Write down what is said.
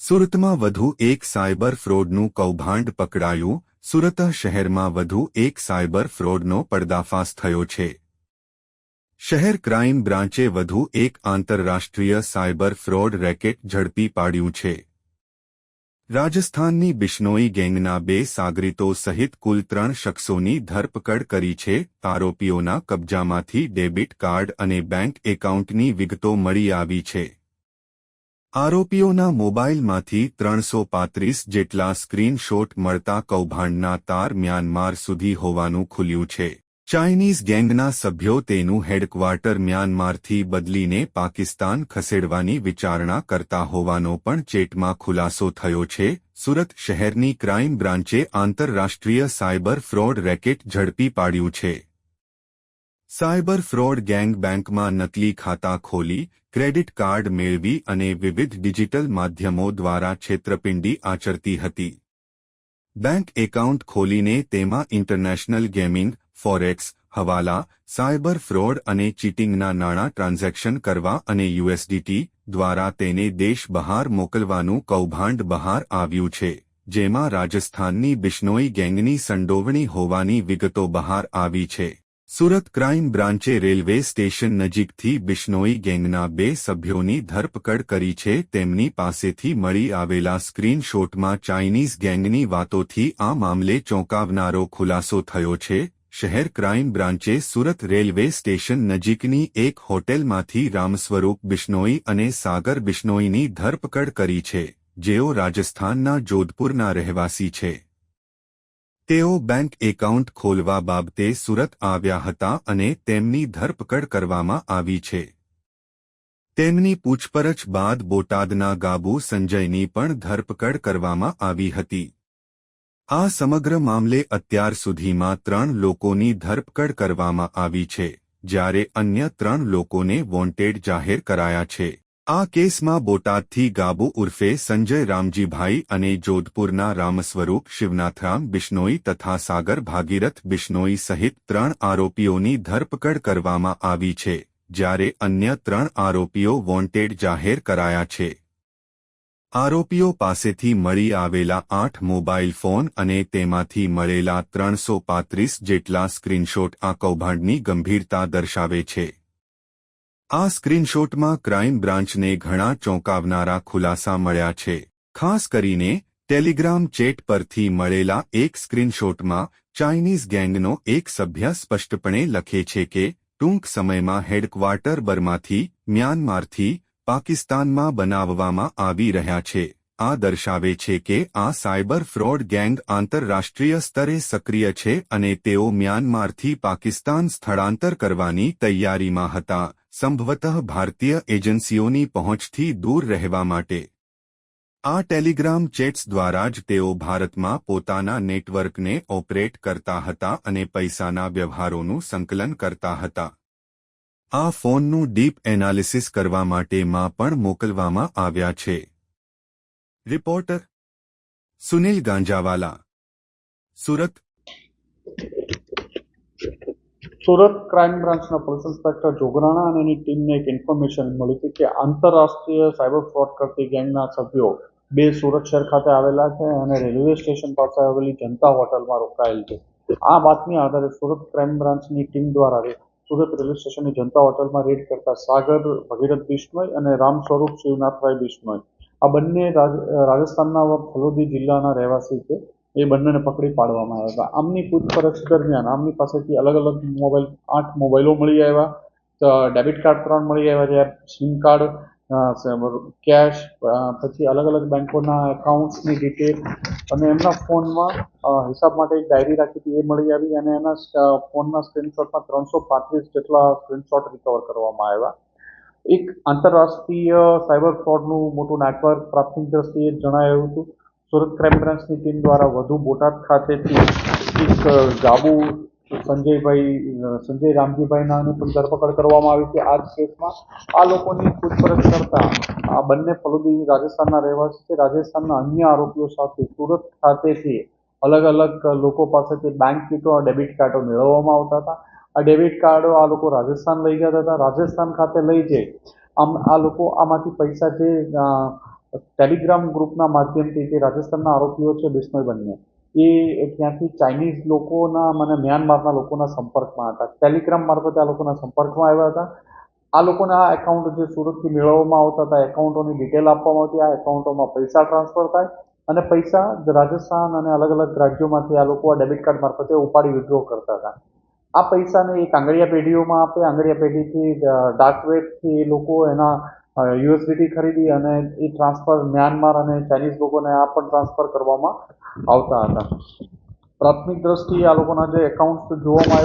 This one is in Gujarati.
સુરતમાં વધુ એક સાયબર ફ્રોડનું કૌભાંડ પકડાયું. સુરત શહેરમાં વધુ એક સાયબર ફ્રોડનો પર્દાફાશ થયો છે. શહેર ક્રાઇમ બ્રાન્ચે વધુ એક આંતરરાષ્ટ્રીય સાયબર ફ્રોડ રેકેટ ઝડપી પાડ્યું છે. રાજસ્થાનની બિશ્નોઈ ગેંગના 2 સાગરીતો સહિત કુલ 3 શખ્સોની ધરપકડ કરી છે. આરોપીઓના કબજામાંથી ડેબિટ કાર્ડ અને બેંક એકાઉન્ટની વિગતો મળી આવી છે. આરોપીઓના મોબાઈલમાંથી 335 જેટલા સ્ક્રીનશોટ મળતા કૌભાંડના તાર મ્યાનમાર સુધી હોવાનું ખુલ્યું છે. ચાઇનીઝ ગેંગના સભ્યો તેનું હેડક્વાર્ટર મ્યાનમારથી બદલીને પાકિસ્તાન ખસેડવાની વિચારણા કરતા હોવાનો પણ ચેટમાં ખુલાસો થયો છે. સુરત શહેરની ક્રાઇમ બ્રાન્ચે આંતરરાષ્ટ્રીય સાયબર ફ્રોડ રેકેટ ઝડપી પાડ્યું છે. સાયબર ફ્રોડ ગેંગ બેંકમાં નકલી ખાતા ખોલી, ક્રેડિટ કાર્ડ મેળવી અને વિવિધ ડિજિટલ માધ્યમો દ્વારા છેતરપિંડી આચરતી હતી. બેંક એકાઉન્ટ ખોલીને તેમાં ઇન્ટરનેશનલ ગેમિંગ, ફોરેક્સ, હવાલા, સાયબર ફ્રોડ અને ચીટિંગના નાણાં ટ્રાન્ઝેક્શન કરવા અને યુએસડીટી દ્વારા તેને દેશ બહાર મોકલવાનું કૌભાંડ બહાર આવ્યું છે, જેમાં રાજસ્થાનની બિશ્નોઈ ગેંગની સંડોવણી હોવાની વિગતો બહાર આવી છે. સુરત ક્રાઇમ બ્રાન્ચે રેલવે સ્ટેશન નજીકથી બિશ્નોઈ ગેંગના 2 સભ્યોની ધરપકડ કરી છે. તેમની પાસેથી મળી આવેલા સ્ક્રીનશોટમાં ચાઇનીઝ ગેંગની વાતોથી આ મામલે ચોંકાવનારો ખુલાસો થયો છે. શહેર ક્રાઇમ બ્રાન્ચે સુરત રેલવે સ્ટેશન નજીકની એક હોટેલમાંથી રામસ્વરૂપ બિશ્નોઈ અને સાગર બિશ્નોઈની ધરપકડ કરી છે, જેઓ રાજસ્થાનના જોધપુરના રહેવાસી છે. તેઓ બેંક એકાઉન્ટ ખોલવા બાબતે સુરત આવ્યા હતા અને તેમની ધરપકડ કરવામાં આવી છે. તેમની પૂછપરછ બાદ બોટાદના ગાબુ સંજયની પણ ધરપકડ કરવામાં આવી હતી. આ સમગ્ર મામલે અત્યાર સુધીમાં 3 લોકોની ધરપકડ કરવામાં આવી છે, જ્યારે અન્ય 3 લોકોને વોન્ટેડ જાહેર કરાયા છે. આ કેસમાં બોટાદથી ગાબુ ઉર્ફે સંજય રામજીભાઈ અને જોધપુરના રામસ્વરૂપ શિવનાથરામ બિશ્નોઈ તથા સાગર ભાગીરથ બિશ્નોઈ સહિત 3 આરોપીઓની ધરપકડ કરવામાં આવી છે, જ્યારે અન્ય 3 આરોપીઓ વોન્ટેડ જાહેર કરાયા છે. આરોપીઓ પાસેથી મળી આવેલા 8 મોબાઈલ ફોન અને તેમાંથી મળેલા 335 જેટલા સ્ક્રીનશોટ આ કૌભાંડની ગંભીરતા દર્શાવે છે. આ સ્ક્રીનશોટમાં ક્રાઇમ બ્રાન્ચને ઘણા ચોંકાવનારા ખુલાસા મળ્યા છે. ખાસ કરીને ટેલિગ્રામ ચેટ પરથી મળેલા એક સ્ક્રીનશોટમાં ચાઇનીઝ ગેંગનો એક સભ્ય સ્પષ્ટપણે લખે છે કે ટૂંક સમયમાં હેડક્વાર્ટર બર્માથી, મ્યાનમારથી પાકિસ્તાનમાં બનાવવામાં આવી રહ્યા છે. આ દર્શાવે છે કે આ સાયબર ફ્રોડ ગેંગ આંતરરાષ્ટ્રીય સ્તરે સક્રિય છે અને તેઓ મ્યાનમારથી પાકિસ્તાન સ્થળાંતર કરવાની તૈયારીમાં હતા, સંભવતઃ ભારતીય એજન્સીઓની પહોંચથી દૂર રહેવા માટે. આ ટેલિગ્રામ ચેટ્સ દ્વારા જ તેઓ ભારતમાં પોતાના નેટવર્કને ઓપરેટ કરતા હતા અને પૈસાના વ્યવહારોનું સંકલન કરતા હતા. આ ફોનનું ડીપ એનાલિસિસ કરવા માટે માં પણ મોકલવામાં આવ્યા છે. રિપોર્ટર સુનિલ ગાંજાવાલા, સુરત. સુરત ક્રાઇમ બ્રાન્ચના પોલીસ ઇન્સ્પેક્ટર જોગરાણા અને એની ટીમને એક ઇન્ફોર્મેશન મળી હતી કે આંતરરાષ્ટ્રીય સાયબર ફ્રોડ કરતી ગેંગના સભ્યો 2 સુરત શહેર ખાતે આવેલા છે અને રેલવે સ્ટેશન પાસે આવેલી જનતા હોટલમાં રોકાયેલ છે. આ બાતમી આધારે સુરત ક્રાઇમ બ્રાન્ચની ટીમ દ્વારા સુરત રેલવે સ્ટેશનની જનતા હોટલમાં રેડ કરતા સાગર ભગીરથ બિશ્નોઈ અને રામ સ્વરૂપ શિવનાથરાય બિશ્નોઈ, આ બંને રાજસ્થાનના ફલોદી જિલ્લાના રહેવાસી છે. એ બંનેને પકડી પાડવામાં આવ્યા હતા. આમની પૂછપરછ દરમિયાન આમની પાસેથી અલગ અલગ 8 મોબાઈલો મળી આવ્યા, ડેબિટ કાર્ડ 3 મળી આવ્યા છે, સિમ કાર્ડ, કેશ, પછી અલગ અલગ બેંકોના એકાઉન્ટ્સની ડિટેલ અને એમના ફોનમાં હિસાબ માટે એક ડાયરી રાખી હતી એ મળી આવી અને એના ફોનના સ્ક્રીનશોટમાં 335 જેટલા સ્ક્રીનશોટ રિકવર કરવામાં આવ્યા. એક આંતરરાષ્ટ્રીય સાયબર ફ્રોડનું મોટું નેટવર્ક પ્રાથમિક દ્રષ્ટિએ જણાયું હતું. સુરત ક્રાઇમ બ્રાન્ચની ટીમ દ્વારા વધુ બોટાદ ખાતેથી એક ગાબુ સંજય રામજીભાઈનાની પણ ધરપકડ કરવામાં આવી છે. આ જ કેસમાં આ લોકોની પૂછપરછ કરતા આ બંને ફલોદી રાજસ્થાનના રહેવાસી છે. રાજસ્થાનના અન્ય આરોપીઓ સાથે સુરત ખાતેથી અલગ અલગ લોકો પાસેથી બેંક કીટો, ડેબિટ કાર્ડો મેળવવામાં આવતા હતા. આ ડેબિટ કાર્ડો આ લોકો રાજસ્થાન લઈ જતા હતા. રાજસ્થાન ખાતે લઈ જઈ આ લોકો આમાંથી પૈસા જે ટેલિગ્રામ ગ્રુપના માધ્યમથી જે રાજસ્થાનના આરોપીઓ છે બિશ્નોઈ બંને એ ત્યાંથી ચાઇનીઝ લોકોના અને મ્યાનમારના લોકોના સંપર્કમાં હતા. ટેલિગ્રામ મારફતે આ લોકોના સંપર્કમાં આવ્યા હતા. આ લોકોના આ એકાઉન્ટ જે સુરતથી મેળવવામાં આવતા હતા એકાઉન્ટોની ડિટેલ આપવામાં આવતી. આ એકાઉન્ટોમાં પૈસા ટ્રાન્સફર થાય અને પૈસા રાજસ્થાન અને અલગ અલગ રાજ્યોમાંથી આ લોકો આ ડેબિટ કાર્ડ મારફતે ઉપાડી વિડ્રો કરતા હતા. આ પૈસાને એક આંગળીયા પેઢીઓમાં આપે. આંગળીયા પેઢીથી ડાર્ક વેબથી એ લોકો એના યુએસડીટી ખરીદી અને એ ટ્રાન્સફર મ્યાનમાર અને ચાઇનીઝ લોકોને આ પણ ટ્રાન્સફર કરવામાં આવતા હતા. પ્રાથમિક દ્રષ્ટિએ આ લોકોના જે એકાઉન્ટ જોવામાં